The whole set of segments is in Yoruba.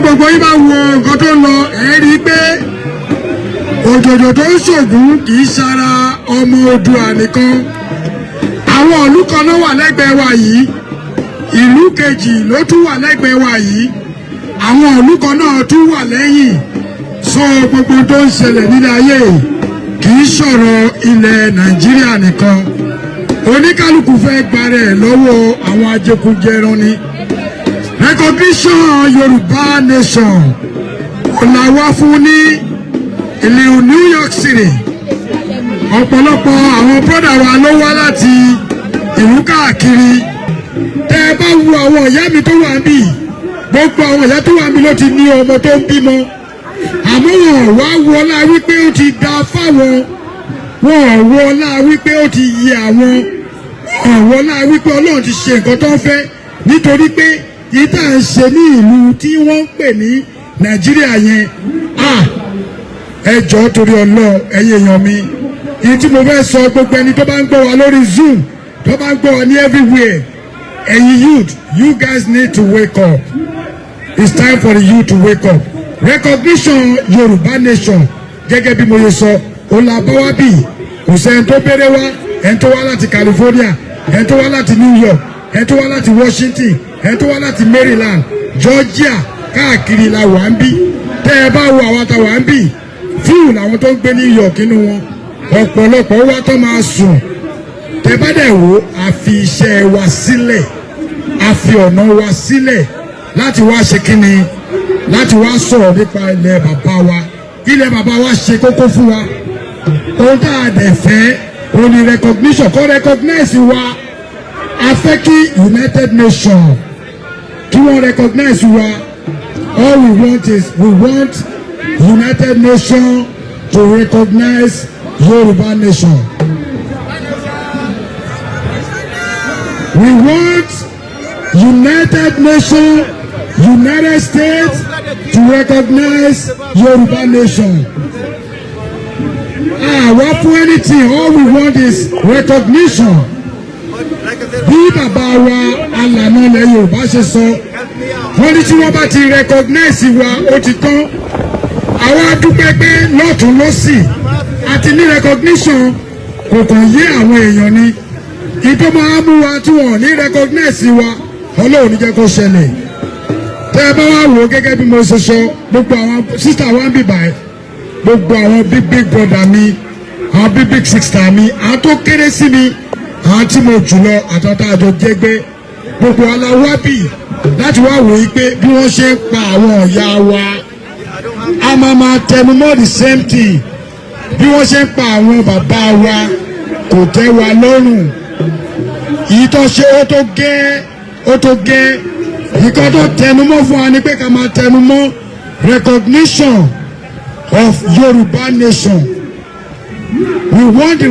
gbogbo yín bá wo nǹkan tó ń lọ ẹ̀ rí i pé òjòjò tó ń ṣògùn kì í ṣara ọmọ Oòduà nìkan. Àwọn ìlú kan náà wà lẹ́gbẹ̀ẹ́ wa yìí, ìlú kejì ló tún wà lẹ́gbẹ̀ẹ́ wa yìí, àwọn ìlú kan náà tún wà lẹ́yìn. Sọ gbogbo tó ń ṣẹlẹ̀ nílẹ̀ ayé kì í ṣọ̀rọ̀ ilẹ̀ Nàìjíríà nìkan. Oníkálukú fẹ́ gbarẹ̀ lọ́wọ́ àwọn ajẹkújẹran ni. Recognition Yorubanation ọ̀la wá fún ní ìlú New York City. Ọ̀pọ̀lọpọ̀ àwọn brọ́dà wa ló wá láti ìlú káàkiri. Tẹ́ ẹ bá wo àwọn ìyá mi tó wà níbí, gbogbo àwọn ìyá tó wà níbí ló ti ní ọmọ tó ń bímọ. Àmọ́ wọn wá wọlá wípé ó ti da fáwọn, wọn wọlá wípé ó ti yẹ àwọn, wọn wọlá wípé Ọlọ́run ti ṣe nǹkan tó ń fẹ́, nítorí pé yìí tá à ń ṣe ní ìlú tí wọ́n ń pè ní Nàìjíríà yẹn. Ẹ jọ̀ọ́ torí Ọlọ́run ẹ̀yin èèyàn mi, èyí tí mo fẹ́ sọ gbogbo ẹni tó bá ń gbọ́ wa lórí Zoom, tó bá ń gbọ́ wa ní everywhere, ẹ̀yin youth, you guys need to wake up. It's time for the youth to wake up. Recognition Yorubanation gẹ́gẹ́ bí mo yẹ sọ, olabawabi kò sẹ́ni tó bẹ̀rẹ̀ wá, ẹni tó wá láti California, ẹni tó wá láti New York, ẹni tó wá láti Washington, ẹni tó wá láti Maryland, Georgia, káàkiri la wà ń bí. Tẹ́ ẹ bá wo àwọn tá wà ń bí, fíù làwọn tó ń gbé New York nínú wọn, ọ̀pọ̀lọpọ̀ wá tó máa sùn. Tẹ́ bá dẹ̀ wò, a fi iṣẹ́ wa sílẹ̀, a fi ọ̀nà wa sílẹ̀ láti wá ṣe kíni, láti wá sọ̀rọ̀ nípa ilẹ̀ bàbá wa. Ilẹ̀ bàbá wa ṣe kókó fún wa. Ohun tá a dẹ̀ fẹ́, òun ni recognition, kó recognize wa. A fẹ́ kí United Nations kí wọ́n recognize wa. All we want is, we want United Nations to recognize Yorubanation. We want United Nations, United States to recognize Yorubanation. What for anything, all we want is recognition. Bí bàbá wa alànà ilẹ̀ Yorùbá ṣe sọ, wọ́n ní tí wọ́n bá ti recognize wa ó ti tán. Àwa dúpẹ́ pé lọ́tún lọ́sì àti ní recognition kò kàn yé àwọn èèyàn ni. Ìtọ́ máa mú wa tí wọ́n ní recognize wa, Ọlọ́run ní jẹ́ kó ṣẹlẹ̀. Tẹ́ ẹ bá wá wò ó gẹ́gẹ́ bí mo ṣe sọ, gbogbo àwọn sister wa ń bì báyìí, gbogbo àwọn big brother mi, àwọn big sister mi, àwọn tó kéré sí mi, àwọn tí mo jùlọ àtọ́tà àjọ jẹ́gbẹ́, gbogbo aláwọ̀ bì láti wá wò ó pé bí wọ́n ṣe ń pa àwọn ọ̀yà wa, a máa tẹnumọ́ the same thing. Bí wọ́n ṣe ń pa àwọn bàbá wa kò tẹ́ wa lọ́rùn. Èyí tó ṣe ó tó gẹ́, nǹkan tó tẹnumọ́ fún wa ni pé ká máa tẹnumọ́ recognition of Yorubanation. We want the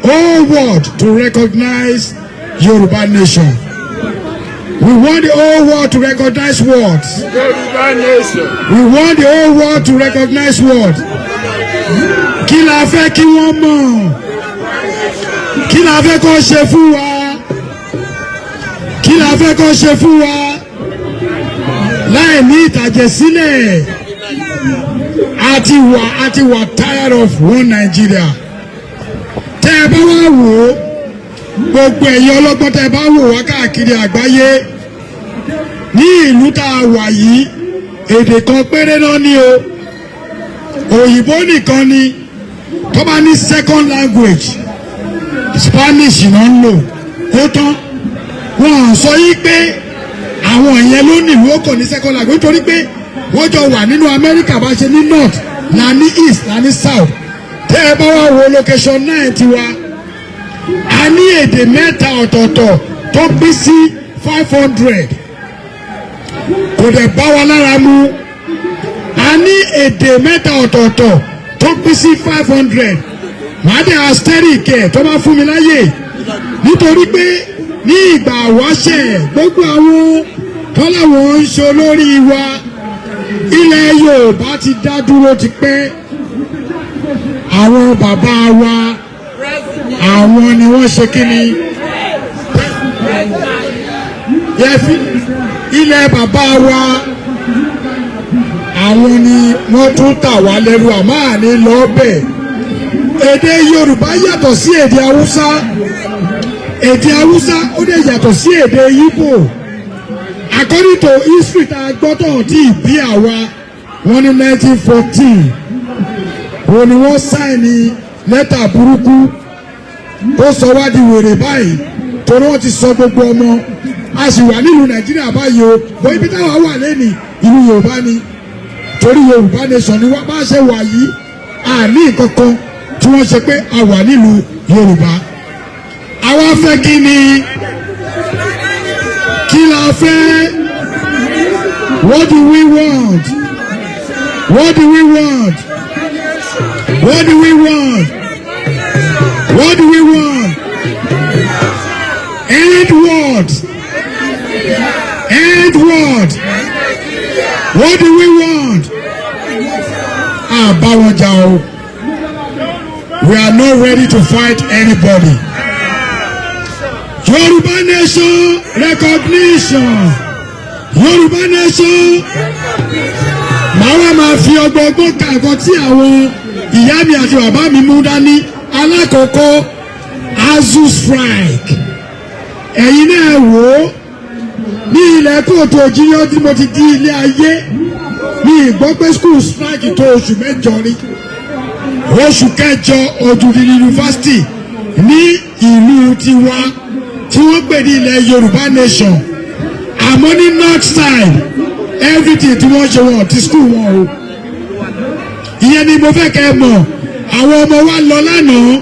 whole world to recognize Yorubanation. We want the whole world to recognize what? Yorubanation. We want the whole world to recognize what? Kí la fẹ́ kí wọ́n mọ̀? Kí la fẹ́ kó ṣe fún wa? Kí la fẹ́ kó ṣe fún wa? Láì ní ìtàjẹ̀sílẹ̀. Àti wà tired of one Nigeria. Tẹ́ ẹ bá wá wò ó, gbogbo ẹ̀yin ọlọ́gbọ́n tẹ́ ẹ bá wò wá káàkiri àgbáyé, ní ìlú tá a wà yìí, èdè kan péré náà ní o. Òyìnbó nìkan ni, tó bá ní second language, Spanish náà ń lò, ó tán. Wọ́n sọ yí pé àwọn ìyẹn ló nílùú ó kàn ní second language, nítorí pé wọ́n jọ wà nínú Amẹ́ríkà bá ṣe ní north, là ní east, là ní south. Tẹ́ ẹ bá wá wo location 9 tiwa, a ní èdè mẹ́ta ọ̀tọ̀ọ̀tọ̀ tó pín sí 500. Kò dẹ̀ bá wa lára mu. A ní èdè mẹ́ta ọ̀tọ̀ọ̀tọ̀ tó pín sí 500. Màá dẹ̀ asteri kẹ̀ tó bá fún mi láyè. Nítorí pé ní ìgbà wáṣẹ̀ gbogbo àwọn tọ́láwọ̀ ń ṣe olórí wa, ilẹ̀ Yorùbá ti dá dúró ti pẹ́. Àwọn bàbá wa, àwọn ni wọ́n ṣe kíni. Ilẹ̀ bàbá wa, wọ́n tún tà wá lẹ́rú àmọ́ àní lọ́ọ́bẹ̀. Èdè Yorùbá yàtọ̀ sí èdè Haúsá. Èdè Haúsá ó dẹ̀ yàtọ̀ sí èdè Ìgbò. According to history tá a gbọ́dọ̀ tí ìbí àwa wọ́n ní 1914 òun ni wọ́n sáìnì lẹ́tà burúkú ó sọ wá di wèrè báyìí torí wọ́n ti sọ gbogbo ọmọ a sì wà nílùú Nàìjíríà báyìí o bó ibi táwa wà lẹ́nìí ìlú Yorùbá ni torí Yorùbá nation ni wọ́n bá ṣe wà yìí àní kankan tí wọ́n ṣe pé a wà nílùú Yorùbá. Àwa fẹ́ kí ni kí la fẹ́? What do we want? What do we want? What do we want? What do we want? End what? End what? What do we want? Báwọn jà o. We are not ready to fight anybody. Yorubanation recognition. Yorubanation. Màá máa fi ọgbọ́n kàkọ́ tí àwọn ìyá mi àti bàbá mi mú dání. Alákọ̀ọ́kọ́ Azu strike. Ẹ̀yin náà wò ó ní ilẹ̀ kóòtù òjìyàn tí mo ti di ilé ayé ní ìgbọ́ pé school strike tó oṣù mẹ́jọ rí. Oṣù kẹjọ Òjùdí yunifásitì ní ìlú tiwa tí wọ́n pè ní ilẹ̀ Yorùbá nation. Àmọ́ ní north side everything tí wọ́n ṣe wọ́n ti school wọn o. Ìyẹn ni mo fẹ́ kẹ́ ẹ mọ̀. Àwọn ọmọ wa lọ lánàá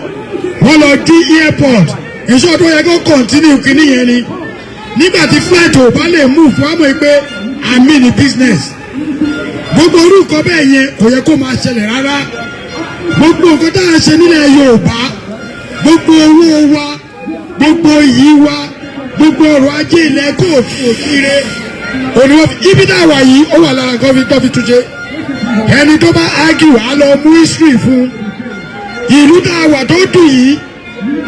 wọ́n lọ dí airport èso tó yẹ kó continue kìíní yẹn ni nígbà tí flight ò bá lè move wọ́n á mọ̀ pé I'm in the business. Gbogbo orúkọ bẹ́ẹ̀ yẹn kò yẹ kó máa ṣẹlẹ̀ rárá. Gbogbo nǹkan tá à ń ṣe nílẹ̀ Yorùbá gbogbo owó wa gbogbo iyì wa gbogbo ọrọ̀ ajé ilẹ̀ kóòtù òkìrè òníwọ̀n ibi tá a wà yìí ó wà lára tó fi túnṣe. Ẹni tó bá argue á lọ mú history fún ìlú tá a wà tó dùn yìí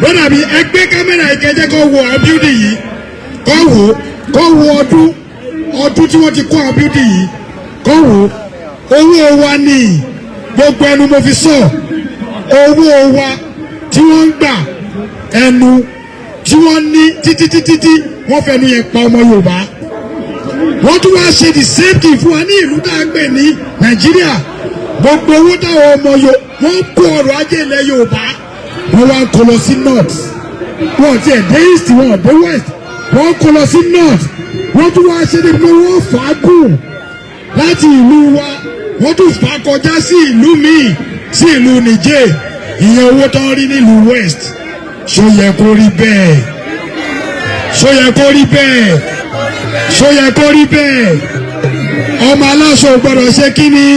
lọ́dà bí ẹgbẹ́ kámẹ́rà ìkẹjẹ́ kó wo àwọn building yìí kó wo ọdún tí wọ́n ti kọ́ àwọn building yìí kó wo owó wa ní gbogbo ẹnu mo fi sọ owó wa tí wọ́n ń gbà ẹnu tí wọ́n ní títí wọ́n fẹnu yẹn pa ọmọ Yorùbá. Wọ́n tún wá ṣe the same thing fún wa ní ìlú tá a gbé ní Nàìjíríà. Gbogbo owó táwọn ọmọ wọ́n kó ọrọ̀ ajé ilẹ̀ Yorùbá wọ́n wá ń kó lọ sí north. Wọ́n ti ẹ̀ dé east wọ́n dé west wọ́n kó lọ sí north. Wọ́n tún wá ṣe pé wọ́n fà á gùn láti ìlú wa wọ́n tún fà á kọjá sí ìlú míì sí ìlú Niger. Ìyẹn owó tó ń rí nílùú west ṣó yẹ kó rí bẹ́ẹ̀? Ṣó yẹ kó rí bẹ́ẹ̀? Ṣó yẹ kó rí bẹ́ẹ̀? Ọmọ aláṣọ ò gbọ́dọ̀ ṣe kíni?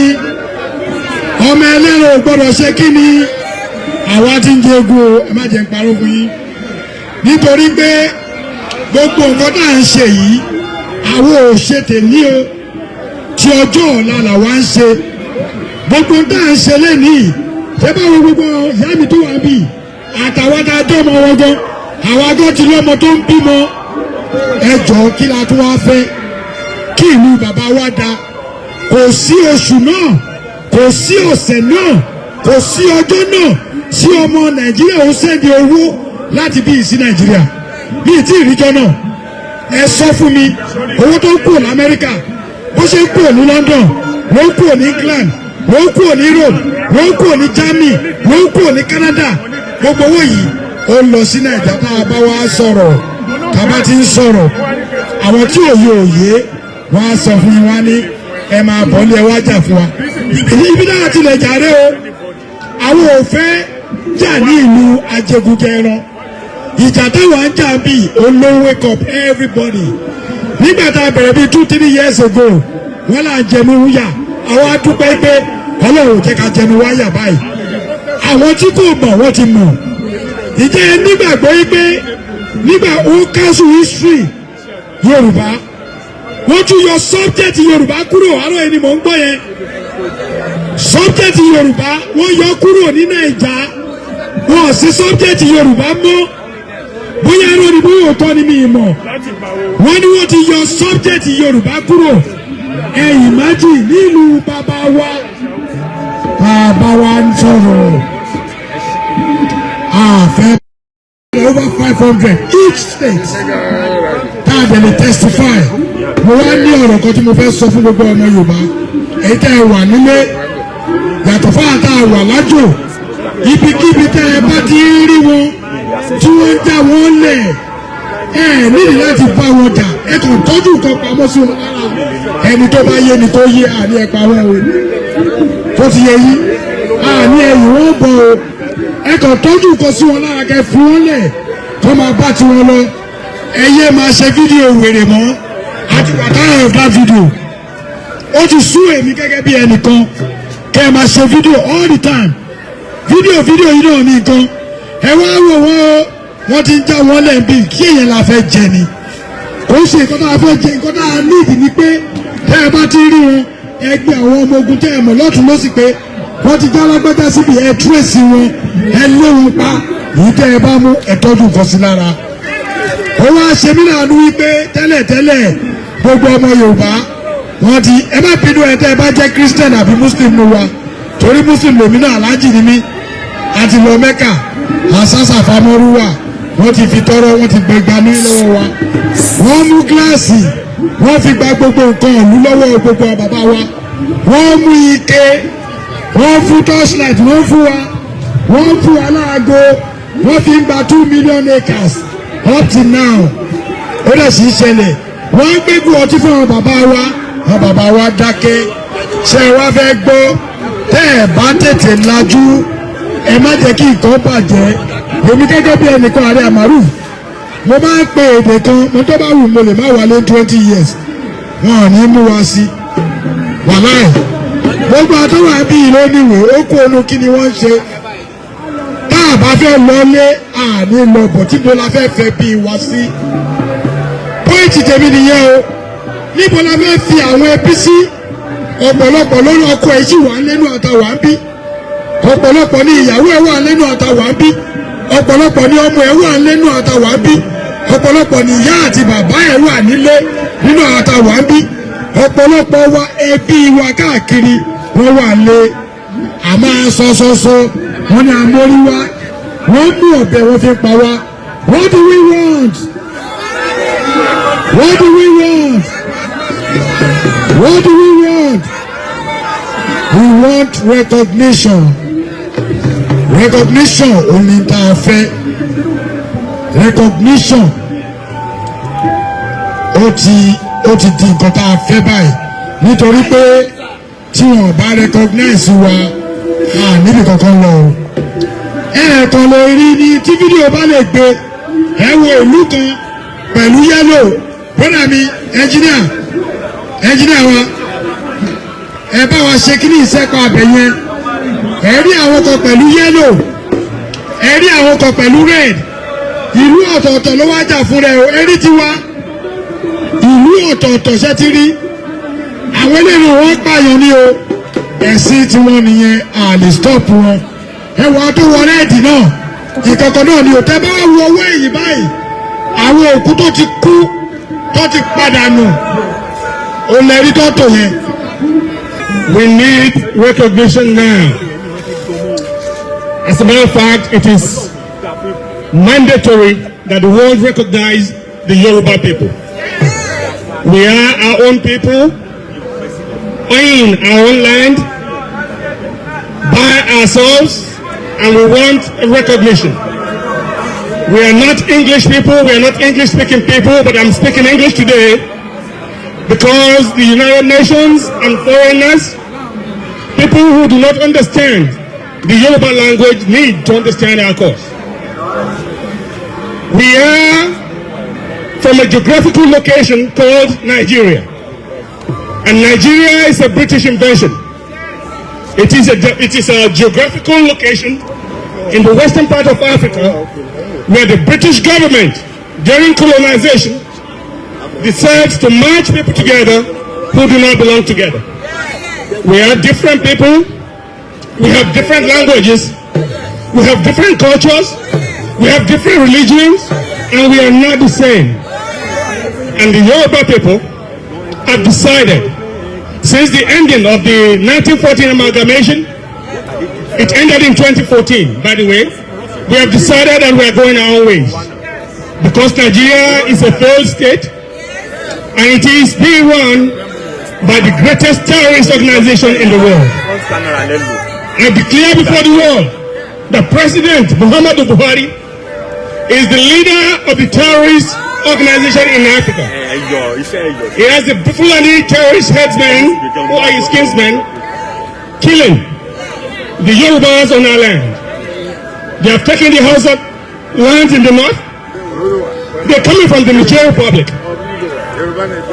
Ọmọ ẹlẹ́rọ ò gbọ́dọ̀ ṣe kíni? Àwa ti ń jẹ́gun o, ẹ má jẹ́ ń parọ́ fún yín. Nítorí pé gbogbo nǹkan tá à ń ṣe yìí àwọn ò ṣe tèmi o, tí ọjọ́ ọ̀la làwa ń ṣe. Gbogbo tá à ń ṣe lénìí ṣé báwo gbogbo ìyá mi tó wà bí àtàwọn tá a dọ́ ọmọ wọn gan àwọn agọ́ ti lọ́mọ tó ń bímọ. Ẹ jọ̀ọ́ kí la tún wá fẹ́ kí ìlú bàbá wa da. Kò sí oṣù náà kò sí ọ̀sẹ̀ náà kò sí ọjọ́ náà tí ọmọ Nàìjíríà ó sẹ́ndì owó láti bí sí Nàìjíríà bí tí ìrìjọ náà. Ẹ sọ fún mi owó tó ń kúrò ní Amẹ́ríkà bó ṣe ń kúrò ní London ló ń kúrò ní England ló ń kúrò ní Europe ló ń kúrò ní Germany ló ń kúrò ní Canada. Gbogbo owó yìí ó lọ sí Nàìjíríà tá a bá wá sọ̀rọ̀ tá a bá ti ń sọ̀rọ̀ àwọn tí òye wọ́n á sọ fún yín wá ní ẹ máa bọ̀ ní ẹ wá jà fún wa. Ibi náà tilẹ̀ jàre o àwọn ò fẹ́ jà ní ìlú ajẹgúnjẹran. Ìjà táwọn ń jà bí olówó wake up everybody. Nígbà tá a bẹ̀rẹ̀ bíi 2-3 years ago wọ́n là ń jẹnu wúyà àwọn adúpẹ́ pé Ọlọ́run jẹ́ ká jẹnu wáyà báyìí. Àwọn tí kò mọ̀ wọ́n ti mọ̀. Ìjẹ́ nígbàgbọ́ yí pé nígbà ó kásù history Yorùbá wọ́n tún yọ subject Yorùbá kúrò àárọ̀ ẹni mò ń gbọ́ yẹn. Subject Yorùbá wọ́n yọ kúrò ní Nàìjà wọ́n sì subject Yorùbá mọ́ bóyá ẹ̀rọ ni bóyá òótọ́ ni mi mọ̀. Wọ́n ní wọ́n ti yọ subject Yorùbá kúrò. Ẹ imagine nílùú bàbá wa bá wa ń sọ̀rọ̀ àfẹ́ over 500 each state tá a dẹ̀ lè testify. Mo wá ní ọ̀rọ̀ kan tí mo fẹ́ sọ fún gbogbo ọmọ Yorùbá èyí tẹ́ ẹ wà nílé yàtọ̀ fáwọn tá a wà lájò ibikíbi tẹ́ ẹ bá ti rí wọn tí wọ́n já wọn lẹ̀ nídìí láti bá wọn jà ẹ kàn tọ́jú nǹkan pamọ́ sí wọn lára ẹni tó bá yé ni tó yé àní ẹ pa wọn o tó ti yẹ yí àní ẹ̀yìn wọn bọ̀ o ẹ kàn tọ́jú nǹkan sí wọn lára kẹ fún wọn lẹ̀ tó máa bá tiwọn lọ ẹ yé máa ṣe fídíò wèrè mọ́ àti wàtáyà ọ̀dà fídíò ó ti sú èmi gẹ́gẹ́ bí ẹnìkan kẹ́ ẹ máa ṣe fídíò all the time fídíò yìí náà ní nǹkan ẹ wá wò wọ́n ti ń já wọn lẹ́ẹ̀bí kí èèyàn la fẹ́ jẹ ni kò ń ṣe nǹkan tá a fẹ́ jẹ nǹkan tá a nídìí ni pé tẹ́ ẹ bá ti rí wọn ẹgbẹ́ àwọn ọmọ ogun tẹ́ ẹ mọ̀ lọ́tún lọ́sì pé wọ́n ti já lágbádá síbi ẹ tírèsì wọn ẹ lé wọn pa èyí tẹ́ ẹ bá mú ẹ tọ́jú nǹkan sí lára ó wá ṣe mí láàánú wípé tẹ́lẹ̀ gbogbo ọmọ Yorùbá wọ́n ti ẹ má bínú ẹ tẹ́ ẹ bá jẹ́ Christian àbí Muslim ló wa torí Muslim lèmi náà aláàjì ni mí àti lọ Mẹ́kà àṣàṣà famọ́rúwà wọ́n ti fi tọrọ wọ́n ti gbẹgbà ní lọ́wọ́ wa wọ́n mú gíláàsì wọ́n fi gba gbogbo nǹkan ìlú lọ́wọ́ gbogbo bàbá wa wọ́n mú ike wọ́n fún torchlight wọ́n fún wa wọ́n fún wa láago wọ́n fi ń gba 2 million acres up till now ó dẹ̀ sì ń ṣẹlẹ̀ wọ́n gbégbó ọtí fún àwọn bàbá wa dákẹ́ ṣé wá fẹ́ gbọ́ tẹ́ ẹ̀ bá tètè lajú ẹ má jẹ́ kí nǹkan bàjẹ́ èmi gẹ́gẹ́ bí ẹnìkan àrẹ àmàrù mo máa ń pe èdè kan mo tó bá wù mo lè má wálé 20 years wọn ò ní mú wa sí wàláì gbogbo àtọ́wà bí ìlónìwé ó kó onú kí ni wọ́n ń ṣe tá a bá fẹ́ lọlé àní lọ́bọ̀ tí mo la fẹ́ fẹ́ bí wa sí pọ́ìntì tèmi nìyẹn o níbo la fẹ́ fi àwọn ẹbí sí ọ̀pọ̀lọpọ̀ lórí ọkọ ẹ̀ sì wà lẹ́nu àtàwà ń bí ọ̀pọ̀lọpọ̀ ní ìyàwó ẹ̀ wà lẹ́nu àtàwà ń bí ọ̀pọ̀lọpọ̀ ní ọmọ ẹ̀ wà lẹ́nu àtàwà ń bí ọ̀pọ̀lọpọ̀ ní ìyá àti bàbá ẹ̀ wà nílé nínú àtàwà ń bí ọ̀pọ̀lọpọ̀ wa ẹbí wa káàkiri wọ́n wà lé àmọ́ sọ́sọ́sọ́ wọ́n ní amórí wa wọ́n mú ọ̀bẹ wọ́n fi pa wá what do we want? What do we want? What do we want? We want recognition. Recognition only tá a fẹ́. Recognition ó ti di nǹkan tá a fẹ́ báyìí nítorí pé tí wọ́n bá recognize wa níbi kankan lọ o. Ẹ̀ẹ̀kan lè rí ni tí fídíò bá lè gbé ẹ wo ìlú kan pẹ̀lú yẹ́lò bọ́dà mi ẹnjìníà wa ẹ bá wa ṣe kíní ìṣẹ́pọ̀ abẹ yẹn ẹ rí àwọn kan pẹ̀lú yẹ́lò ẹ rí àwọn kan pẹ̀lú red ìlú ọ̀tọ̀ọ̀tọ̀ ló wá jà fún rẹ o ẹ rí tiwa ìlú ọ̀tọ̀ọ̀tọ̀ ṣẹ́ ti rí àwọn eléyìí wọ́n pààyàn ní o ẹ̀sìn tiwọn nìyẹn à lè stop wọn ẹ wọ́n tó wọ rẹ́ẹ̀dì náà ìkọ̀kọ̀ náà ni ò tẹ́ bá wọ owó èyí báyìí àwọn òkú tó ti kú tó ti padà nù ó lẹ́rí tó tò yẹn. We need recognition now. As a matter of fact, it is mandatory that the world recognize the Yoruba people. We are our own people, own our own land, by ourselves, and we want recognition. We are not English people, we are not English-speaking people, but I'm speaking English today because the United Nations and foreigners, people who do not understand the Yoruba language, need to understand our cause. We are from a geographical location called Nigeria. And Nigeria is a British invention. It is a geographical location in the western part of Africa where the British government, during colonization, decides to merge people together who do not belong together. We are different people, we have different languages, we have different cultures, we have different religions, and we are not the same. And the Yoruba people have decided, since the ending of the 1914 amalgamation, It ended in 2014, by the way. We have decided that we are going our own ways. Because Nigeria is a failed state, and it is being run by the greatest terrorist organization in the world. I declare before the world that President Muhammadu Buhari is the leader of the terrorist organization in Africa. He has the Fulani terrorist headsmen, who are his kinsmen, killing the Yorubas on our land. They have taken the house of lands in the north. They're coming from the Niger Republic.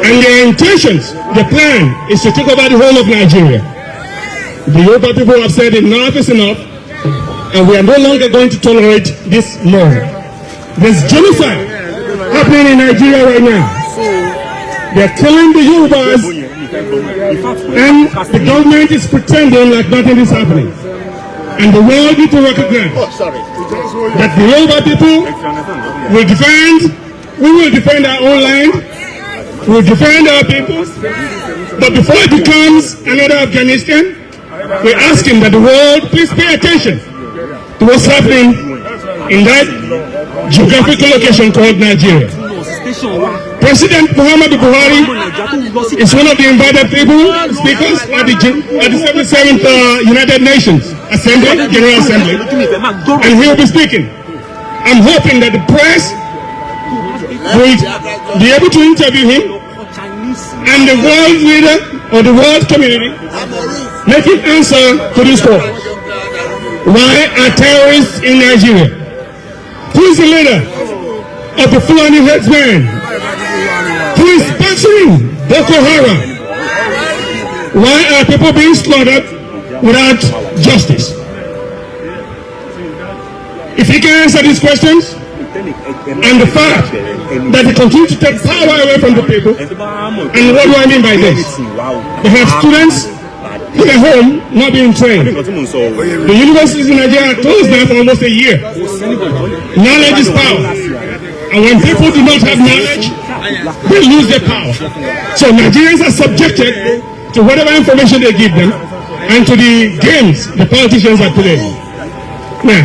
And their intentions, their plan, is to take over the whole of Nigeria. The Yoruba people have said enough is enough, and we are no longer going to tolerate this more. There's genocide happening in Nigeria right now. They're killing the Yorubas, and the government is pretending like nothing is happening. And the world need to recognize that the Yoruba people will defend our own land, will defend our people. But before it becomes another Afghanistan, we're asking that the world please pay attention to what's happening in that geographical location called Nigeria. President Muhammadu Buhari is one of the invited people, speakers at the 77th United Nations Assembly, General Assembly, and he will be speaking. I'm hoping that the press will be able to interview him, and the world leader or the world community make him answer to this call. Why are terrorists in Nigeria? Who is the leader of the Fulani headsmen? Who is sponsoring Boko Haram? Why are people being slaughtered without justice? If he can answer these questions, and the fact that they continue to take power away from the people, and what do I mean by this? They have students in their home not being trained. The universities in Nigeria are closed now for almost a year. Knowledge is power. And when people do not have knowledge, they lose their power. So Nigerians are subjected to whatever information they give them and to the games the politicians are playing. Now,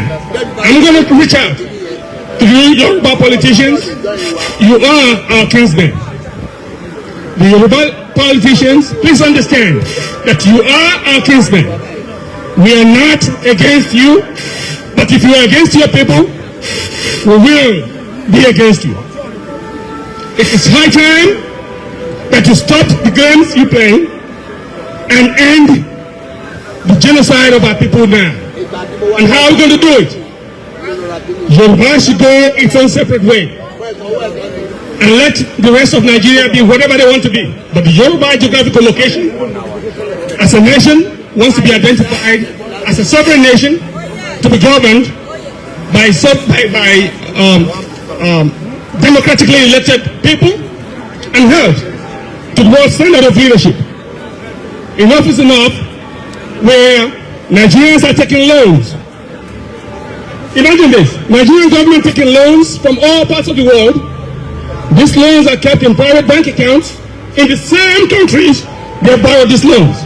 I'm going to reach out to the Yoruba politicians. You are our kinsmen. The Yoruba politicians, please understand that you are our kinsmen. We are not against you, but if you are against your people, we will be against you. It is high time that you stop the games you play and end the genocide of our people now. And how are we going to do it? Yoruba should go its own separate way and let the rest of Nigeria be whatever they want to be. But the Yoruba geographical location as a nation wants to be identified as a sovereign nation to be governed by democratically elected people and held to the world standard of leadership. Enough is enough where Nigerians are taking loans. Imagine this, Nigerian government taking loans from all parts of the world. These loans are kept in private bank accounts in the same countries they borrowed these loans.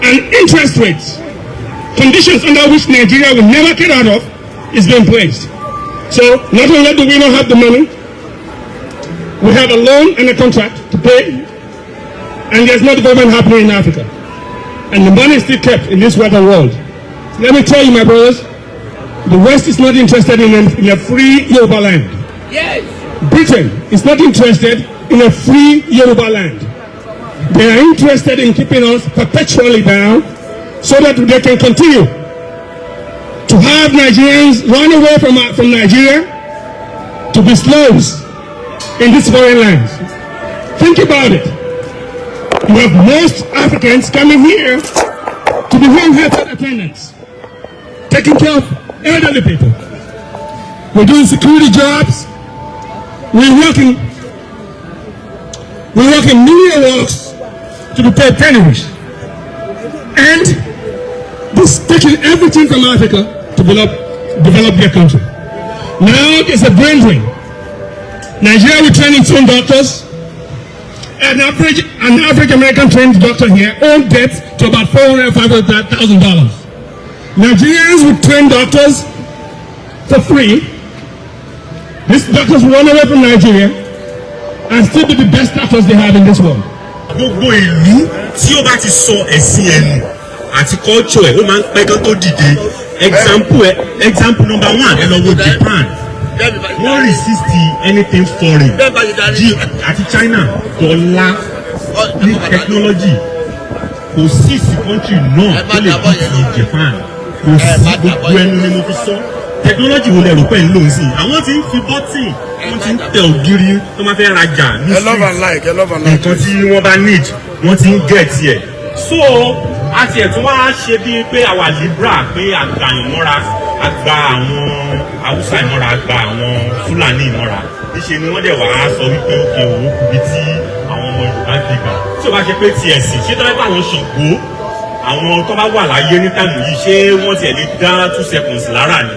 And interest rates, conditions under which Nigeria will never get out of, is being placed. So not only do we not have the money, we have a loan and a contract to pay, and there's no development happening in Africa. And the money is still kept in this Western world. So let me tell you, my brothers, the West is not interested in a free Yoruba land. Yes. Britain is not interested in a free Yoruba land. They are interested in keeping us perpetually down so that they can continue to have Nigerians run away from Nigeria to be slaves in these foreign lands. Think about it. You have most Africans coming here to be home health attendants, taking care of elderly people. We're doing security jobs. We're working menial works to be paid pennies. And this taking everything from Africa to develop their country. Now there's a brain drain. Nigeria will train its own doctors. An average American trained doctor here owns debts to about $400,000, $500,000. Nigerians will train doctors for free. These doctors will run away from Nigeria and still be the best doctors they have in this world. Gbogbo ìlú tí ó bá ti sọ ẹ̀sìn ẹnu àti culture ẹ̀ ó máa ń pẹ́ kán tó dìde. Example number one ẹ lọ wo Japan. Wọ́n resist anything foreign. Àti China dọ́là ní technology. Kò sí country náà tó lè bí ti Japan. Kò sí gbogbo ẹnu ni mo fi sọ. Technology wo lẹ rò pé ń lò ń sìn? Àwọn tí ń fi bọ́tìn, wọ́n ti ń tẹ ògiri tó máa fẹ́ rajà ní street. Nǹkan tí wọ́n bá need, wọ́n ti ń get ẹ̀. So a tiẹ̀ tún wá ṣe bíi pé àwa Libra pé àgbàyàn mọ́ra, àgbà àwọn Haúsá ìmọ̀ra, àgbà àwọn Fúlàní ìmọ̀ra. Níṣe ni wọ́n dẹ̀ wá sọ wípé òkè òwò kùbí tí àwọn ọmọ Yorùbá ti gbà. Tí o bá ṣe pé ti ẹ̀sìn, ṣé tọ́lá bá àwọn Ṣàngó, àwọn tó bá wà láyé ní táìmù yìí, ṣé wọ́n tiẹ̀ lè dá 2 seconds lára ni?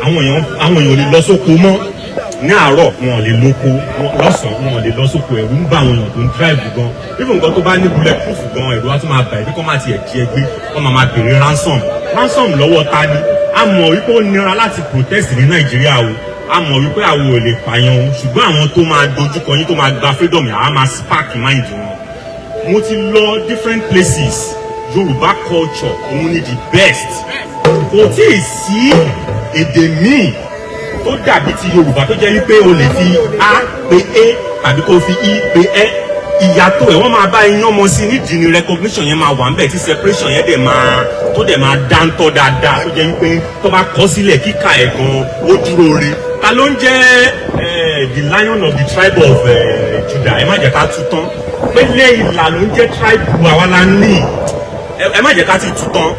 Àwọn èèyàn lè lọ sóko mọ́ ní àárọ̀, wọn lè lóko lọ́sàn-án, wọn lè lọ sóko. Ẹ̀rù ń bá àwọn èèyàn tó ń drive gan. Bí nǹkan tó bá ní bullet proof gan, ẹ̀rù á tún máa bà ẹ́ bí kò máa tiẹ̀ jí ẹgbẹ́, wọ́n máa béèrè ransom lọ́wọ́ ta ni. A mọ̀ wípé ó nira láti protest ní Nàìjíríà o, a mọ̀ wípé àwọn ò lè pààyàn o, ṣùgbọ́n àwọn tó máa dojúkọ yín tó máa gba freedom yà á máa spark mind wọn. Mo ti lọ different places. Yorùbá culture òun ni the best. Kò tí ì sí èdè míì tó dàbí ti Yorùbá tó jẹ́ wípé o lè fi a pe e tàbí kó fi i pe ẹ. Ìyàtọ̀ ẹ̀ wọ́n máa bá iyán mọ sí nídìí ni recognition yẹn máa wà ńbẹ̀ tí separation yẹn dẹ̀ máa dáńtọ́ dáadáa tó jẹ́ wípé tó bá kọ sílẹ̀ kíkà ẹ̀ gan ó dúró rí. Ta ló ń jẹ́ the lion of the tribe of Judah? Ẹ má jẹ́ ká tú tán. Pélé ìlà ló ń jẹ́ tribe àwa la ní. Ẹ má jẹ́ ká ti tú tán.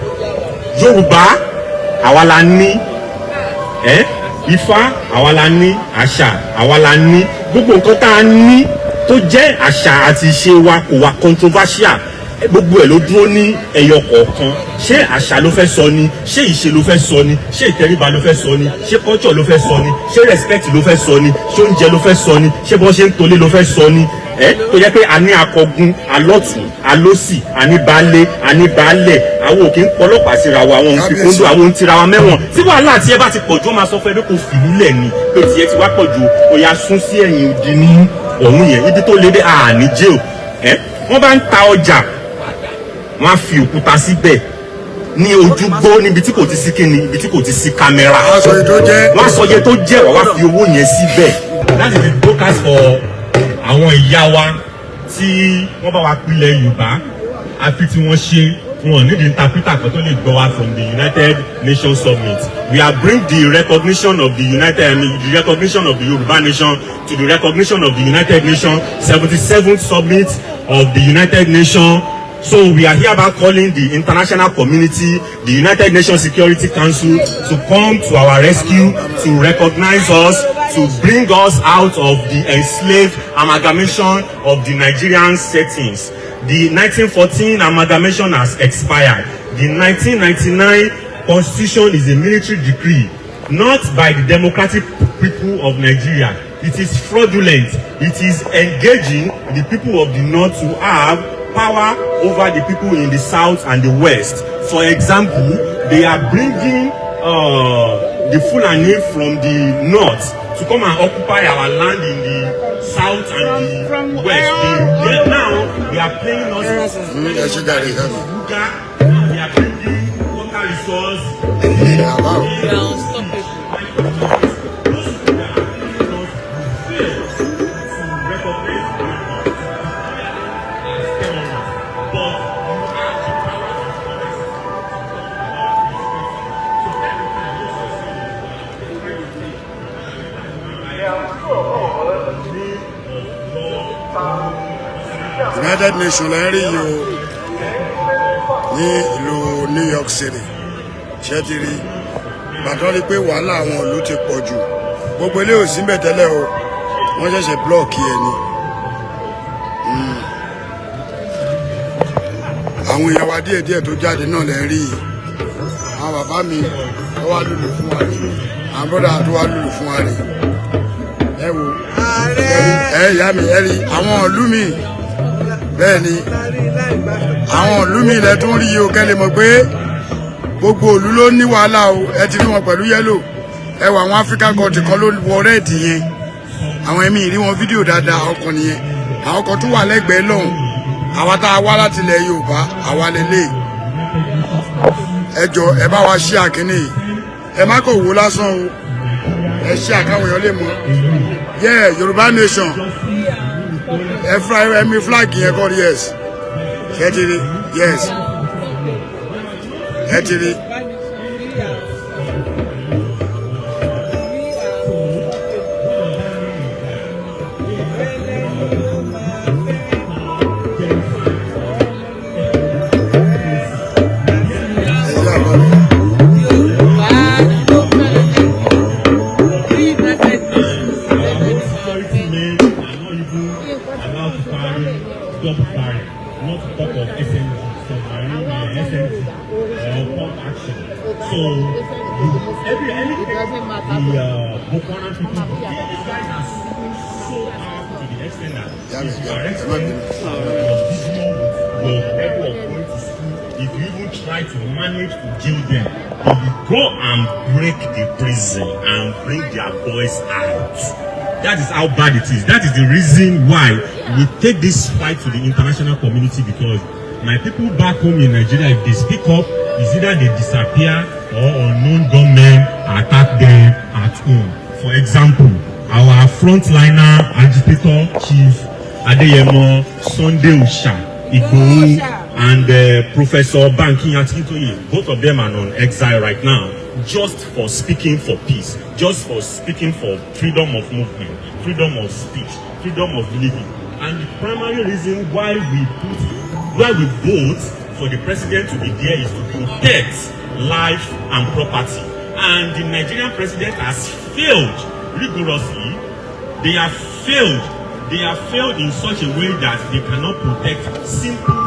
Yorùbá àwa la ní. Ifá àwa la ní. Àṣà àwa la ní. Gbogbo nǹkan tá a ní tó jẹ́ àṣà àti ìṣe wa kò wá controversial. Gbogbo ẹ̀ ló dúró ní ẹyọ kọ̀ọ̀kan. Ṣé àṣà ló fẹ́ sọ ni? Ṣé ìṣe ló fẹ́ sọ ni? Ṣé ìtẹríba ló fẹ́ sọ ni? Ṣé culture ló fẹ́ sọ ni? Ṣé respect ló fẹ́ sọ ni? Ṣé oúnjẹ ló fẹ́ sọ ni? Ṣé bọ́n ṣe ń tolé ló fẹ́ sọ ni? Tó jẹ́ pé a ní akọgun, alọ́tún, alósì, àní baálé, àní baálẹ̀. Àwọn òkè ń pọlọ́pàá síra wa, àwọn òǹfi kóńdó, àwọn òǹ tira wa mẹ́wọ̀n. Tí wàhálà tí ẹ bá ti pọ̀ jù ó máa sọ fún ẹ pé kò fì nílẹ̀ ni. Pé tiẹ̀ ti wá pọ̀ jù ó yá sún sí ẹ̀yìn òdì ní òun yẹn. Ibi tó lé dé àní jail. Wọ́n bá ń ta ọjà, wọ́n á fi òkúta síbẹ̀ ní ojúgbó níbi tí kò ti sí kíni, ibi tí kò ti sí kámẹ́rà. Wọ́n á sọ iye tó jẹ́, wọ́n á fi owó yẹn síbẹ̀. That is the broadcast for àwọn ìyá wa tí wọ́n bá wa pilẹ̀ Yorùbá. Àfi tí wọ́n ṣe wọn ní the interpreter kan tó lè gbọ́ wa from the United Nations Summit. We have bring the recognition of the recognition of the Yoruba nation to the recognition of the United Nations 77th Summit of the United Nations. So we are hereby calling the international community, the United Nations Security Council, to come to our rescue, to recognize us, to bring us out of the enslaved amalgamation of the Nigerian settings. The 1914 amalgamation has expired. The 1999 Constitution is a military decree, not by the democratic people of Nigeria. It is fraudulent. It is engaging the people of the North to have power over the people in the South and the West. For example, they are bringing the Fulani from the North to come and occupy our land in the South and the West. Now they are playing us. They are bringing water resource. United Nations lè rí yìí o ní ìlú New York City ṣé ti rí bàtọ́ rí pé wàhálà àwọn ìlú ti pọ̀ jù gbogbo ilé òsì ń bẹ̀ tẹ́lẹ̀ o wọ́n ṣẹ̀ṣẹ̀ blọ́ọ̀kì ẹ̀ ni àwọn èèyàn wa díẹ̀díẹ̀ tó jáde náà lè rí yìí àwọn bàbá mi tó wá lùlù fún wa rí àwọn bọ́dà tó wá lùlù fún wa rí ẹ wo ẹ ìyá mi ẹ rí àwọn ìlú mi bẹ́ẹ̀ ni àwọn ìlú mi ilẹ̀ tó ń rí yìí o kẹ́lẹ̀ mọ̀ pé gbogbo òlu ló ní wàhálà o ẹ ti rí wọn pẹ̀lú yellow ẹ wà àwọn African country kan ló wọ red yẹn àwọn ẹ̀mí rí wọn fídíò dáadáa ọkàn nìyẹn àwọn kan tó wà lẹ́gbẹ̀ẹ́ lọ́hùn àwa tá a wá láti ilẹ̀ Yorùbá àwa lélẹ̀ ẹ jọ ẹ bá wa ṣí àkíní ẹ má kò wò lásán o ẹ ṣí àkáwọn èèyàn lè mọ̀ Yorubanation ẹ mi flag yẹn kọ́ yes ẹ ti rí yes ẹ ti rí. If you even try to manage to jail them, they will go and break the prison and bring their boys out. That is how bad it is. That is the reason why we take this fight to the international community, because my people back home in Nigeria, if they speak up, it's either they disappear or unknown gunmen attack them at home. For example, our frontliner agitator Chief Adeyemo Sunday Usha Igboho and Professor Banky Akintoye, both of them are on exile right now, just for speaking for peace, just for speaking for freedom of movement, freedom of speech, freedom of living. And the primary reason why we vote for the president to be there is to protect life and property. And the Nigerian president has failed rigorously. They have failed in such a way that they cannot protect simple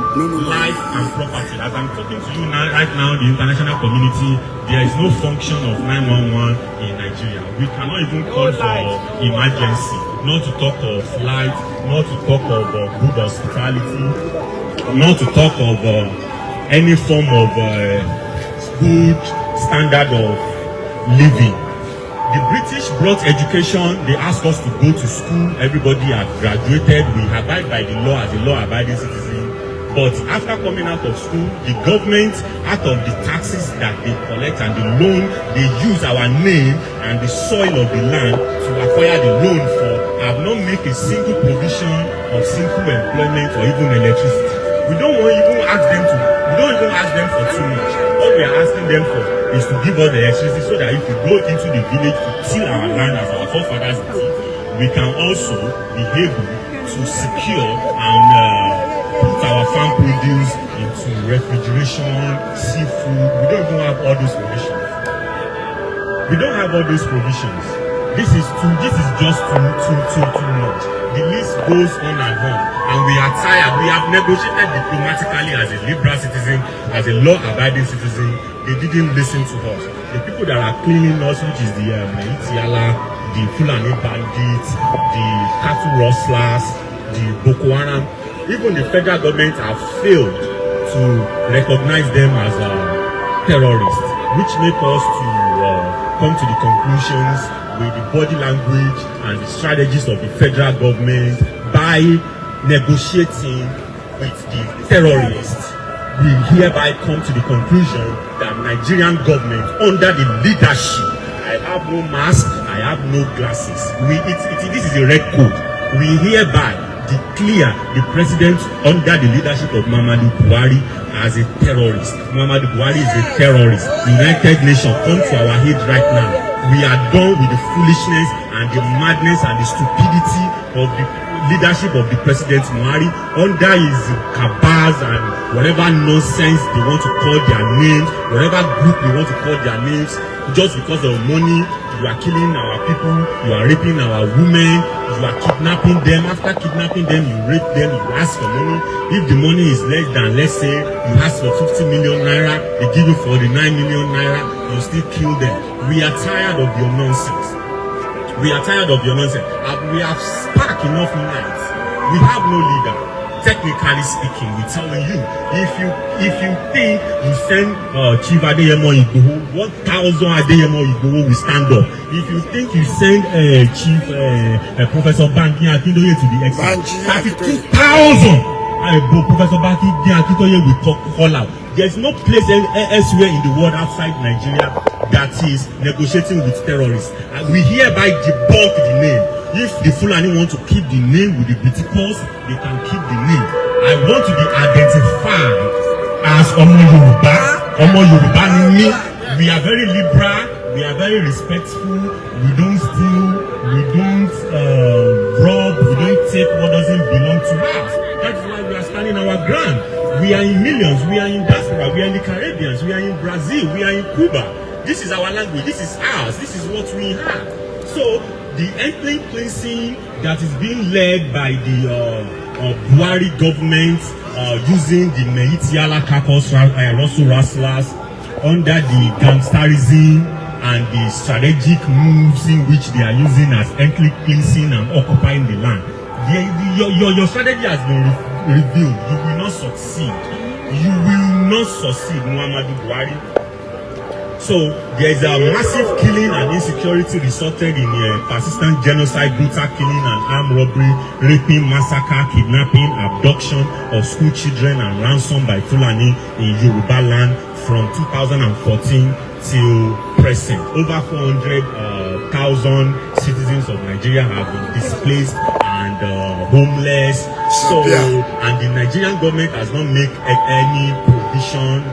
life and property. As I'm talking to you now, right now, the international community, there is no function of 911 in Nigeria. We cannot even call for emergency, not to talk of flight, not to talk of good hospitality, not to talk of any form of good standard of living. The British brought education. They asked us to go to school. Everybody had graduated. We abide by the law as a law-abiding citizen. But after coming out of school, the government, out of the taxes that they collect and the loan, they use our name and the soil of the land to acquire the loan for, have not made a single provision of simple employment or even electricity. We don't even ask them for too much. What we are asking them for is to give us the electricity so that if we go into the village to till our land as our forefathers did, we can also be able to secure and put our farm produce into refrigeration, seafood. We don't even have all those provisions. This is just too much. The list goes on and on, and we are tired. We have negotiated diplomatically as a liberal citizen, as a law-abiding citizen. They didn't listen to us. The people that are cleaning us, which is the Itiala, the Fulani bandits, the cattle rustlers, the Boko Haram, even the federal government have failed to recognize them as terrorists, which make us to come to the conclusions with the body language and the strategies of the federal government by negotiating with the terrorists. We hereby come to the conclusion that Nigerian government, under the leadership, I have no mask, I have no glasses. This is a red code. We hereby declare the president under the leadership of Muhammadu Buhari as a terrorist. Muhammadu Buhari is a terrorist. United Nations, come to our aid right now. We are done with the foolishness and the madness and the stupidity of the leadership of the president Buhari under his cabals and whatever nonsense they want to call their names, whatever group they want to call their names, just because of money. You are killing our people, you are raping our women, you are kidnapping them. After kidnapping them, you rape them, you ask for money. If the money is less than, let's say, you ask for 50 million naira, they give you 49 million naira, you still kill them. We are tired of your nonsense. We are tired of your nonsense. We have sparked enough nights. We have no leader. technically speaking, we're telling you, if you think you send Chief Adeyemo Igboho, 1,000 Adeyemo Igboho will stand up. If you think you send Chief Professor Banky Akintoye to the exit, 32,000 Professor Banky Akintoye will call out. There's no place elsewhere in the world outside Nigeria that is negotiating with terrorists. We hereby debunk the name. If the Fulani want to keep the name with the Briticos, they can keep the name. I want to be identified as Omo Yoruba. Omo Yoruba ni me. We are very liberal. We are very respectful. We don't steal. We don't rob. We don't take what doesn't belong to us. That's why we are standing our ground. We are in millions. We are in Diaspora. We are in the Caribbean. We are in Brazil. We are in Cuba. This is our language. This is ours. This is what we have. So the ethnic cleansing that is being led by the Buhari government using the Meitiala Kakos Russell Raslas under the gangsterism and the strategic moves in which they are using as ethnic cleansing and occupying the land. Your strategy has been revealed. You will not succeed. You will not succeed, Muhammadu Buhari. So there is a massive killing and insecurity resulted in persistent genocide, brutal killing and armed robbery, raping, massacre, kidnapping, abduction of school children and ransom by Fulani in Yoruba land from 2014 till present. Over 400,000 citizens of Nigeria have been displaced and homeless. So, and the Nigerian government has not made any provision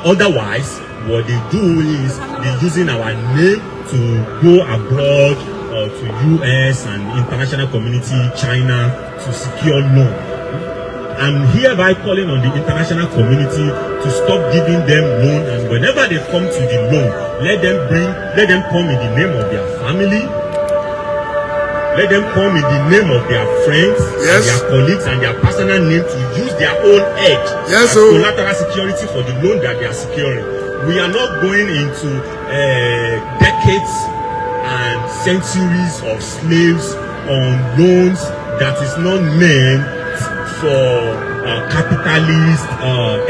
otherwise. What they do is they're using our name to go abroad to U.S. and international community, China, to secure loan. I'm hereby calling on the international community to stop giving them loan, and whenever they come to the loan, let them come in the name of their family. Let them come in the name of their friends, and their colleagues, and their personal name to use their own edge as collateral security for the loan that they are securing. We are not going into decades and centuries of slaves on loans that is not meant for capitalist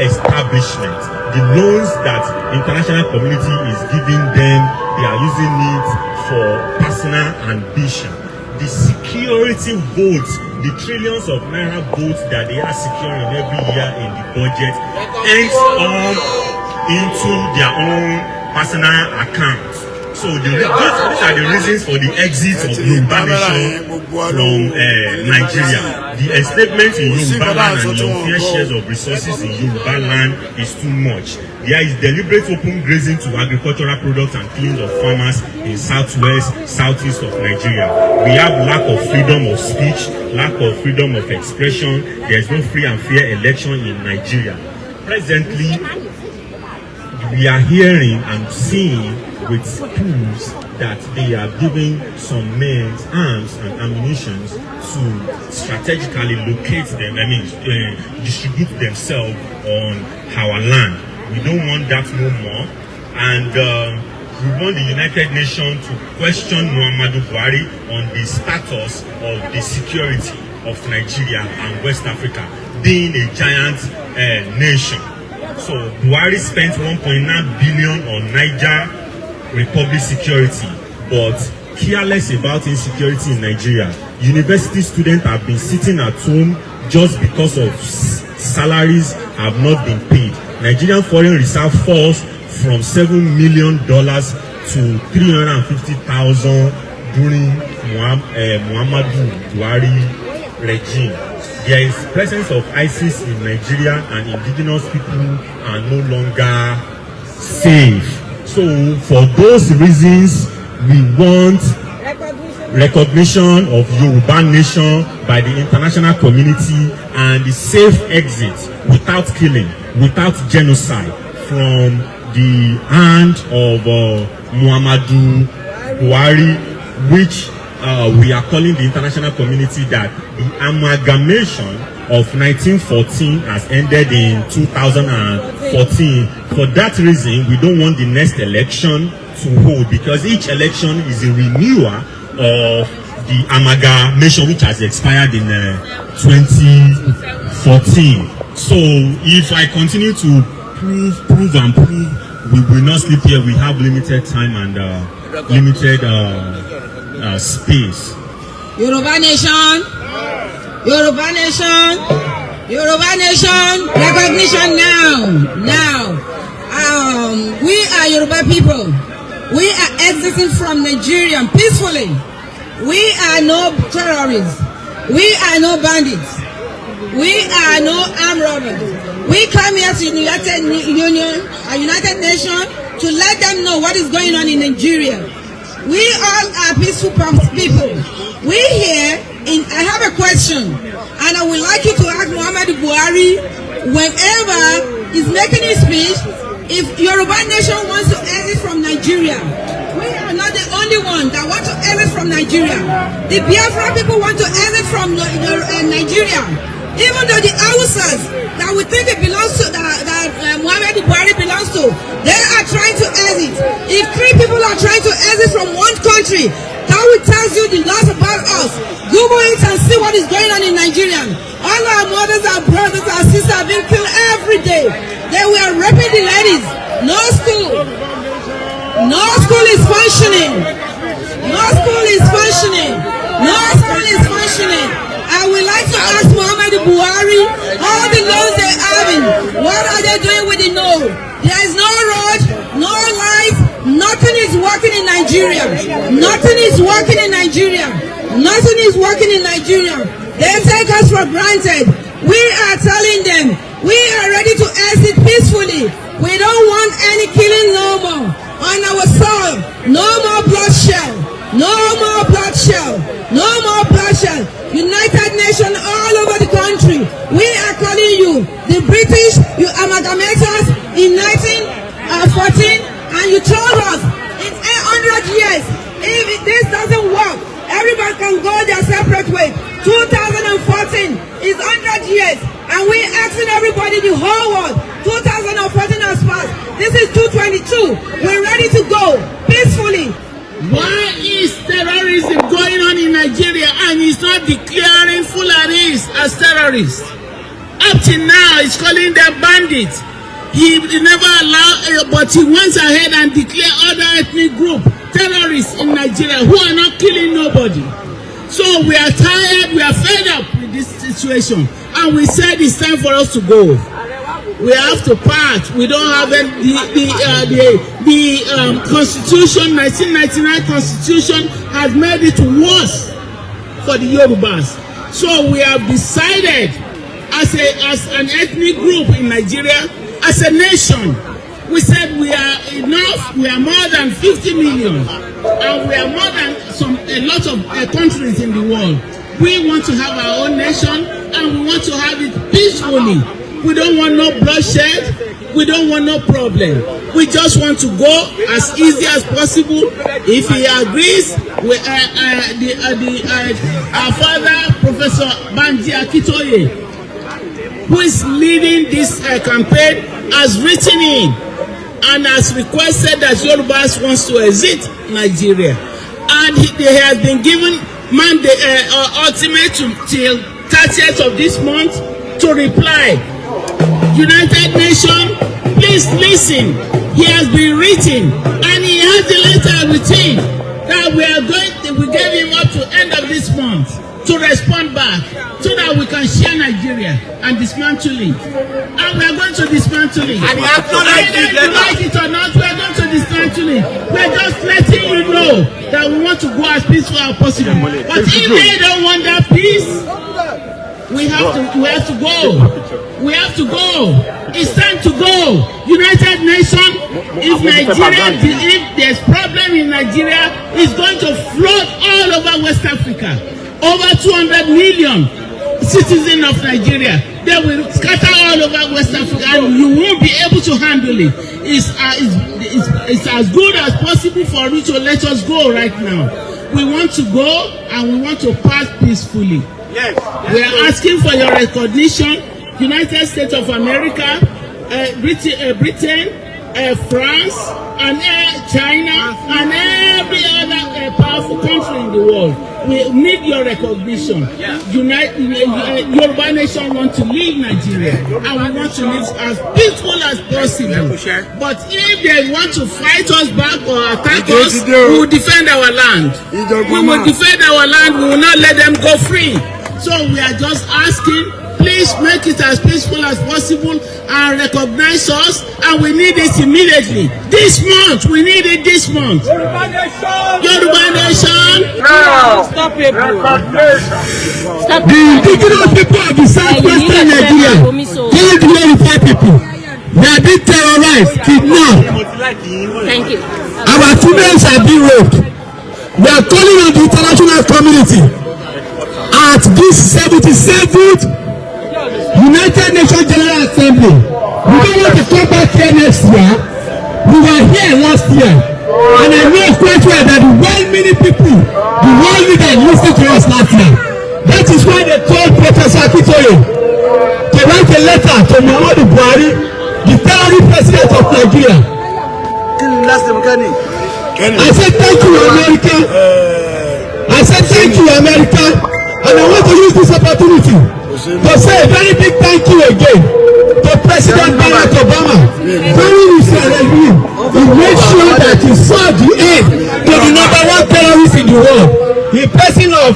establishment. The loans that international community is giving them, they are using it for personal ambition. The security votes, the trillions of naira votes that they are securing every year in the budget ends up into their own personal accounts. So these are the reasons for the exit of Yorubanation from Nigeria. The enslavement in Yoruba land and the unfair shares of resources in Yoruba land is too much. There is deliberate open grazing to agricultural products and killing of farmers in southwest, southeast of Nigeria. We have lack of freedom of speech, lack of freedom of expression. There is no free and fair election in Nigeria. Presently, we are hearing and seeing with proofs that they are giving some men arms and ammunition to strategically locate them, distribute themselves on our land. We don't want that no more. And we want the United Nations to question Muhammadu Buhari on the status of the security of Nigeria and West Africa being a giant nation. So Buhari spent 1.9 billion on Niger Republic security, but careless about insecurity in Nigeria. University students have been sitting at home just because of salaries have not been paid. Nigerian foreign reserve falls from $7 million to 350,000 during Muhammadu Buhari regime. There is presence of ISIS in Nigeria, and indigenous people are no longer safe. So for those reasons, we want recognition of Yorubanation by the international community and the safe exit without killing, without genocide from the hand of Muhammadu Buhari, which we are calling the international community that the amalgamation of 1914 has ended in 2014. For that reason, we don't want the next election to hold, because each election is a renewal of the amalgamation which has expired in 2014. So if I continue to prove, we will not sleep here. We have limited time and limited space. Yorubanation, Yorubanation, Yorubanation, recognition now. We are Yoruba people. We are exiting from Nigeria peacefully. We are no terrorists. We are no bandits. We are no armed robbers. We come here to United Nations to let them know what is going on in Nigeria. We all are peaceful people. We here, I have a question, and I would like you to ask Muhammadu Buhari, whenever he's making his speech, if Yoruba nation wants to exit from Nigeria. We are not the only one that want to exit from Nigeria. The Biafra people want to exit from Nigeria. Even though the Hausas that we think it belongs to, that Muhammadu Buhari belongs to, they are trying to exit. If 3 people are trying to exit from one country, that will tell you the loss about us. Google it and see what is going on in Nigeria. All our mothers, our brothers, our sisters are being killed every day. They were raping the ladies. No school. No school is functioning. No school is functioning. No school is functioning. I would like to ask Muhammadu Buhari, all the loans they're having, what are they doing with the loan? There is no road, no light, nothing is working in Nigeria. Nothing is working in Nigeria. Nothing is working in Nigeria. They take us for granted. We are telling them, we are ready to exit peacefully. We don't want any killing no more on our soil. No more bloodshed. No more bloodshed. No more bloodshed. United Nations all over the country. We are calling you. The British, you amalgamate us in 1914 and you told us in 800 years, if this doesn't work, everybody can go their separate way. 2014 is 100 years and we're asking everybody, the whole world, 2014 has passed. This is 222. We're ready to go peacefully. Why is terrorism going on in Nigeria and he's not declaring Fulanis as terrorists? Up till now, he's calling them bandits. He never allowed, but he went ahead and declared other ethnic groups terrorists in Nigeria who are not killing nobody. So we are tired, we are fed up with this situation, and we said it's time for us to go. We have to part. We don't have the Constitution, 1999 Constitution has made it worse for the Yorubas. So we have decided as an ethnic group in Nigeria, as a nation, we said we are enough. We are more than 50 million, and we are more than a lot of countries in the world. We want to have our own nation, and we want to have it peacefully. We don't want no bloodshed. We don't want no problem. We just want to go as easy as possible. If he agrees, our father, Professor Banji Akitoye, who is leading this campaign, has written in and has requested that Yorubas wants to exit Nigeria. And he has been given ultimatum till 30th of this month to reply. United Nations, please listen. He has been written, and he has the letter with him that we gave him up to end of this month to respond back, so that we can share Nigeria and dismantle it. And we are going to dismantle it. And whether you like it or not, we are going to dismantle it. We are just letting you know that we want to go as peaceful as possible. But if they don't want that peace, we have to go. We have to go. It's time to go. United Nations, if there's problem in Nigeria, it's going to flood all over West Africa. Over 200 million citizens of Nigeria. They will scatter all over West Africa, and you won't be able to handle it. It's as good as possible for you to let us go right now. We want to go, and we want to pass peacefully. Yes. We are asking for your recognition. United States of America, Britain, France and China and every other powerful country in the world. We need your recognition. Yoruba Nation want to leave Nigeria and we want to live as peaceful as possible. But if they want to fight us back or attack us, we will defend our land. We will defend our land. We will not let them go free. So we are just asking, please make it as peaceful as possible and recognize us, and we need it immediately. This month, we need it this month. Yoruba Nation. No. Stop it, bro. Stop The indigenous people of the southwestern Nigeria, 285 people, they are being terrorized, kidnapped. Thank you. Our females are being raped. We are calling on the international community at this 77th United Nations General Assembly. We don't want to come back here next year. We were here last year, and I know quite well that the world many people, the world leaders listened to us last year. That is why they told Professor Akitoye to write a letter to Muhammadu Buhari, the terrorist president of Nigeria. I said thank you, America. I said thank you, America, and I want to use this opportunity to say a very big thank you again to President Barack Obama. During his regime, he made sure that he saw the end to the #1 terrorist in the world, the person of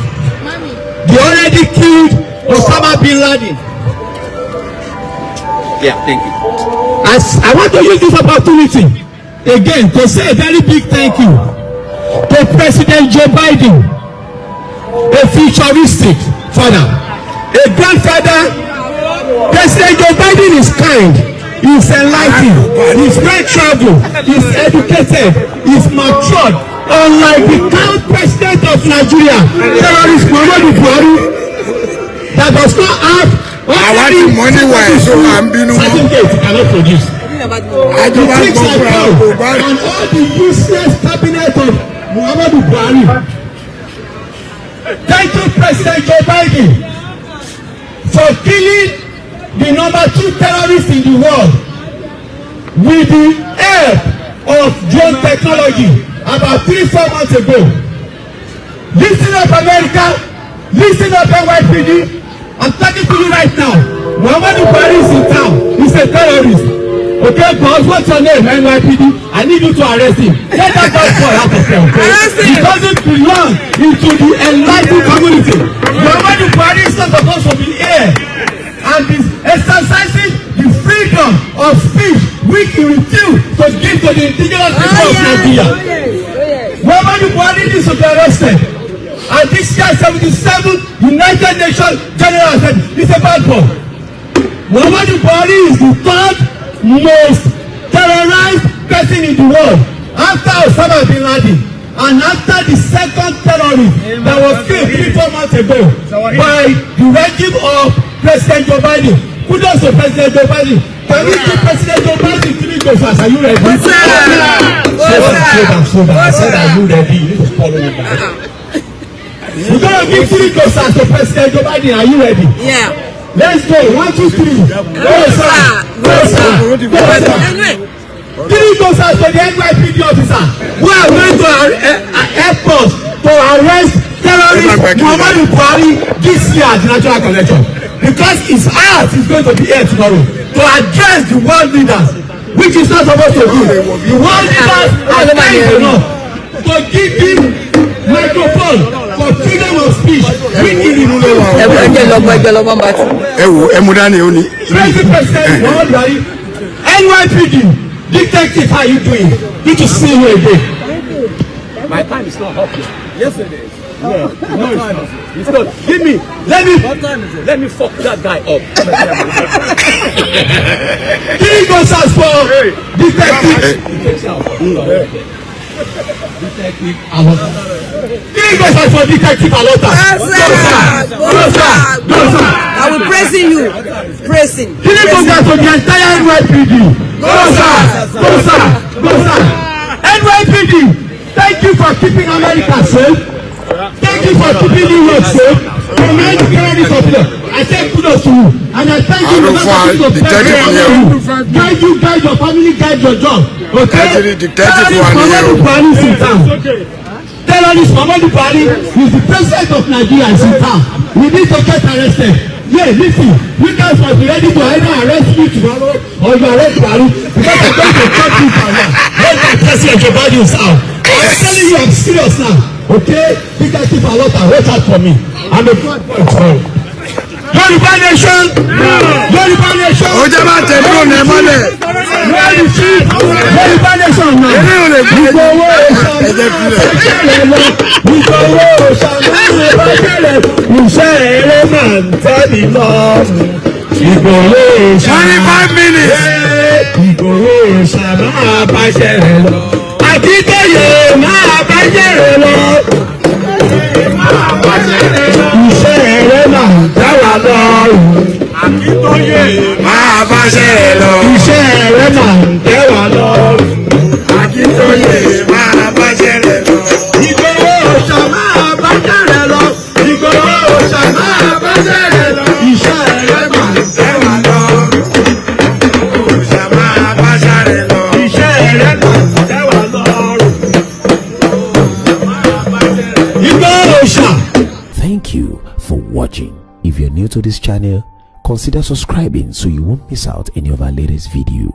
the already killed Osama bin Laden. Yeah, thank you. I want to use this opportunity again to say a very big thank you to President Joe Biden, a futuristic father, a grandfather. President Joe Biden is kind, he's enlightened, he's well traveled, he's educated, he's matured. Unlike the current president of Nigeria, terrorist Muhammadu Buhari, that does not have any certificate he cannot produce. The things I know, and all the useless cabinet of Muhammadu Buhari. Thank you, President Joe Biden, for killing the #2 terrorist in the world with the help of drone technology about 3-4 months ago. Listen up, America. Listen up, NYPD. I'm talking to you right now. Muhammadu Buhari is in town. He's a terrorist. Okay, boss, what's your name, NYPD? I need you to arrest him. Let that boy out of here, okay? He doesn't belong into the enlightened community. Muhammadu Buhari is not supposed to be here and is exercising the freedom of speech which he refused to give to the indigenous people of Nigeria. Muhammadu Buhari needs to be arrested. And this year 77th United Nations General Assembly is a bad boy. Muhammadu Buhari is the third most terrorized person in the world after Osama bin Laden and after the second terrorist that was killed 3-4 months ago by the regime of President Joe Biden. Kudos to President Joe Biden. Can we give President Joe Biden 3 doses? Are you ready? I said, are you ready? You need to follow me back. We're going to give 3 doses to President Joe Biden. Are you ready? Yeah. Let's go. 1, 2, 3. Go, sir. Go, sir. Go, sir. 3 doses to the NYPD officer who are going to help us to arrest terrorist Muhammadu Buhari this year at the National Convention, because his heart is going to be here tomorrow to address the world leaders, which is not supposed to do. The world leaders are trying enough to give him microphone for freedom of speech. President Muhammadu Buhari, NYPD detective, how you doing? Good to see you again. My time is not up yet. Yes, it is. Yeah, no, it's not. Give me. What time is it? Let me fuck that guy up. 3 doses for detective. Detective Alota. 3 doses for detective Alota. I will praising you. Praising. 3 doses for the entire NYPD. Go, sir. NYPD. Thank you for keeping America safe. Thank you for keeping New York safe. From any terrorist of I say kudos to you, and I thank you for that to guide you, guide your family, guide your job. Okay? Terrorist Muhammadu Buhari is the president of Nigeria in town. We need to get arrested. Yeah, listen, you guys must be ready to either arrest me tomorrow or you arrest Buhari because I'm going to cut you for now. Let my president your body is out. I'm telling you, I'm serious now. Okay? Big guys keep a lot and watch out for me. I'm a good boy. Yorubanation! Yorubanation! ó jẹ́ bá tẹ̀lé òun ẹ̀ mọ́lẹ̀. Yorubanation náà. Ìgbòho iṣẹ́ eré máa ń tẹ́lẹ̀ lọ́rùn. Ìgbòho 25 minutes. Ìgbòho máa bá ṣẹ̀rẹ̀ lọ. Akíntayè máa bá ṣẹ̀rẹ̀ lọ. Iṣẹ́ eré máa ń dá wa lọ́rùn. Akíntayè máa bá ṣẹ̀rẹ̀ lọ. Iṣẹ́ eré máa ń dá wa lọ́rùn. Akíntayè máa bá ṣẹ̀rẹ̀ lọ. Ìgbòho máa bá ṣẹ̀rẹ̀ lọ. Ìgbòho máa bá ṣẹ̀rẹ̀ lọ. Iṣẹ́ eré máa ń dá wa lọ́rùn. Òòṣà máa bá ṣẹ̀rẹ̀ lọ. Iṣẹ́ eré máa ń dá wa lọ́rùn. Ìgbòho. Thank you for watching. If you're new to this channel, consider subscribing so you won't miss out any of our latest video.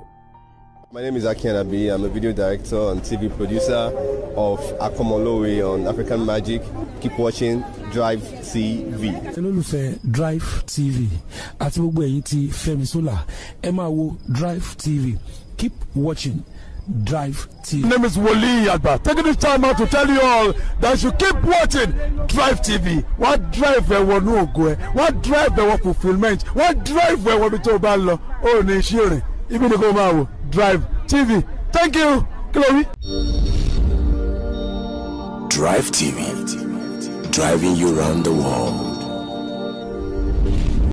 My name is Aki Anabi. I'm a video director and TV producer of Akomolowe on African Magic. Keep watching Drive TV. olólùfẹ́ Drive TV àti gbogbo ẹ̀yin tí Fẹ́mi Sola ẹ máa wo Drive TV. Keep watching Drive TV. My name is Wole Agba. Taking this time out to tell you all that you keep watching Drive TV. What drive ẹ̀wọ̀n ní ògo ẹ̀? What drive ẹ̀wọ̀n fulfilment? What drive ẹ̀wọ̀n bí tó bá lọ? Ó ní iṣẹ́ rìn. Ibi ni kò máa wò Drive TV. Thank you. Chloe. Drive TV, driving you around the world.